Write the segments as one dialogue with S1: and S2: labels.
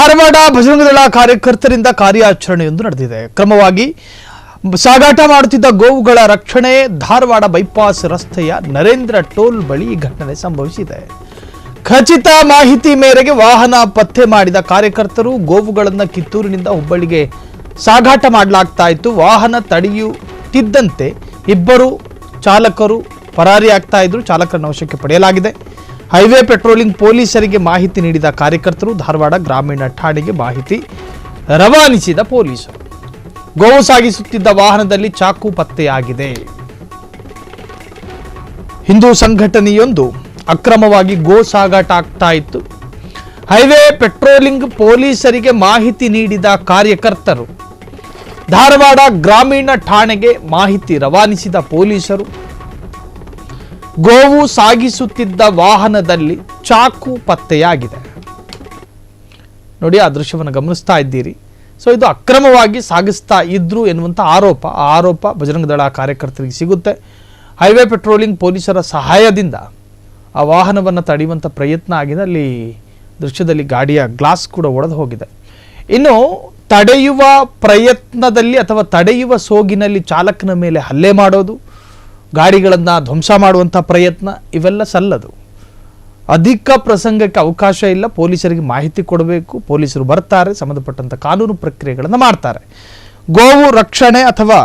S1: ಧಾರವಾಡ ಬಜರಂಗದಳ ಕಾರ್ಯಕರ್ತರಿಂದ ಕಾರ್ಯಾಚರಣೆಯೊಂದು ನಡೆದಿದೆ. ಕ್ರಮವಾಗಿ ಸಾಗಾಟ ಮಾಡುತ್ತಿದ್ದ ಗೋವುಗಳ ರಕ್ಷಣೆ. ಧಾರವಾಡ ಬೈಪಾಸ್ ರಸ್ತೆಯ ನರೇಂದ್ರ ಟೋಲ್ ಬಳಿ ಈ ಘಟನೆ ಸಂಭವಿಸಿದೆ. ಖಚಿತ ಮಾಹಿತಿ ಮೇರೆಗೆ ವಾಹನ ಪತ್ತೆ ಮಾಡಿದ ಕಾರ್ಯಕರ್ತರು ಗೋವುಗಳನ್ನು ಕಿತ್ತೂರಿನಿಂದ ಹುಬ್ಬಳ್ಳಿಗೆ ಸಾಗಾಟ ಮಾಡಲಾಗ್ತಾ ಇತ್ತು. ವಾಹನ ತಡೆಯುತ್ತಿದ್ದಂತೆ ಇಬ್ಬರು ಚಾಲಕರು ಪರಾರಿಯಾಗ್ತಾ ಇದ್ರು. ಚಾಲಕರನ್ನು ವಶಕ್ಕೆ ಪಡೆಯಲಾಗಿದೆ. ಹೈವೇ ಪೆಟ್ರೋಲಿಂಗ್ ಪೊಲೀಸರಿಗೆ ಮಾಹಿತಿ ನೀಡಿದ ಕಾರ್ಯಕರ್ತರು ಧಾರವಾಡ ಗ್ರಾಮೀಣ ಠಾಣೆಗೆ ಮಾಹಿತಿ ರವಾನಿಸಿದ ಪೊಲೀಸರು ಗೋವು ಸಾಗಿಸುತ್ತಿದ್ದ ವಾಹನದಲ್ಲಿ ಚಾಕು ಪತ್ತೆಯಾಗಿದೆ. ಹಿಂದೂ ಸಂಘಟನೆಯೊಂದು ಅಕ್ರಮವಾಗಿ ಗೋ ಸಾಗಾಟ ಆಗ್ತಾ ಇತ್ತು. ಹೈವೇ ಪೆಟ್ರೋಲಿಂಗ್ ಪೊಲೀಸರಿಗೆ ಮಾಹಿತಿ ನೀಡಿದ ಕಾರ್ಯಕರ್ತರು ಧಾರವಾಡ ಗ್ರಾಮೀಣ ಠಾಣೆಗೆ ಮಾಹಿತಿ ರವಾನಿಸಿದ ಪೊಲೀಸರು ಗೋವು ಸಾಗಿಸುತ್ತಿದ್ದ ವಾಹನದಲ್ಲಿ ಚಾಕು ಪತ್ತೆಯಾಗಿದೆ. ನೋಡಿ, ಆ ದೃಶ್ಯವನ್ನು ಗಮನಿಸ್ತಾ ಇದ್ದೀರಿ. ಸೊ ಇದು ಅಕ್ರಮವಾಗಿ ಸಾಗಿಸ್ತಾ ಇದ್ರು ಎನ್ನುವಂಥ ಆರೋಪ ಬಜರಂಗದಳ ಕಾರ್ಯಕರ್ತರಿಗೆ ಸಿಗುತ್ತೆ. ಹೈವೇ ಪೆಟ್ರೋಲಿಂಗ್ ಪೊಲೀಸರ ಸಹಾಯದಿಂದ ಆ ವಾಹನವನ್ನು ತಡೆಯುವಂಥ ಪ್ರಯತ್ನ ಆಗಿದೆ. ಅಲ್ಲಿ ದೃಶ್ಯದಲ್ಲಿ ಗಾಡಿಯ ಗ್ಲಾಸ್ ಕೂಡ ಒಡೆದು ಹೋಗಿದೆ. ಇನ್ನು ತಡೆಯುವ ಪ್ರಯತ್ನದಲ್ಲಿ ಅಥವಾ ತಡೆಯುವ ಸೋಗಿನಲ್ಲಿ ಚಾಲಕನ ಮೇಲೆ ಹಲ್ಲೆ ಮಾಡೋದು, ಗಾಡಿಗಳನ್ನು ಧ್ವಂಸ ಮಾಡುವಂಥ ಪ್ರಯತ್ನ ಇವೆಲ್ಲ ಸಲ್ಲದು. ಅಧಿಕ ಪ್ರಸಂಗಕ್ಕೆ ಅವಕಾಶ ಇಲ್ಲ. ಪೊಲೀಸರಿಗೆ ಮಾಹಿತಿ ಕೊಡಬೇಕು. ಪೊಲೀಸರು ಬರ್ತಾರೆ, ಸಂಬಂಧಪಟ್ಟಂಥ ಕಾನೂನು ಪ್ರಕ್ರಿಯೆಗಳನ್ನು ಮಾಡ್ತಾರೆ. ಗೋವು ರಕ್ಷಣೆ ಅಥವಾ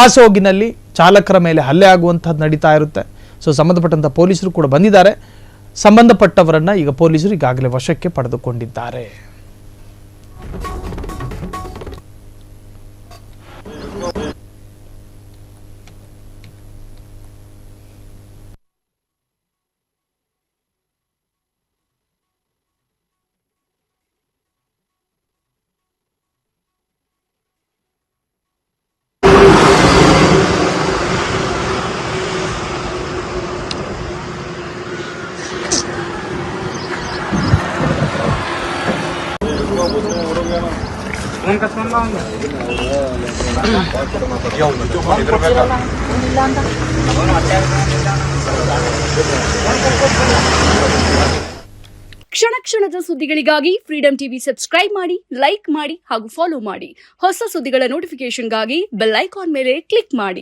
S1: ಆ ಸೋಗಿನಲ್ಲಿ ಚಾಲಕರ ಮೇಲೆ ಹಲ್ಲೆ ಆಗುವಂಥದ್ದು ನಡೀತಾ ಇರುತ್ತೆ. ಸೊ ಸಂಬಂಧಪಟ್ಟಂಥ ಪೊಲೀಸರು ಕೂಡ ಬಂದಿದ್ದಾರೆ. ಸಂಬಂಧಪಟ್ಟವರನ್ನು ಈಗ ಪೊಲೀಸರು ಈಗಾಗಲೇ ವಶಕ್ಕೆ ಪಡೆದುಕೊಂಡಿದ್ದಾರೆ.
S2: ಕ್ಷಣ ಕ್ಷಣದ ಸುದ್ದಿಗಳಿಗಾಗಿ ಫ್ರೀಡಂ ಟಿವಿ ಸಬ್ಸ್ಕ್ರೈಬ್ ಮಾಡಿ, ಲೈಕ್ ಮಾಡಿ ಹಾಗೂ ಫಾಲೋ ಮಾಡಿ. ಹೊಸ ಸುದ್ದಿಗಳ ನೋಟಿಫಿಕೇಶನ್ಗಾಗಿ ಬೆಲ್ ಐಕಾನ್ ಮೇಲೆ ಕ್ಲಿಕ್ ಮಾಡಿ.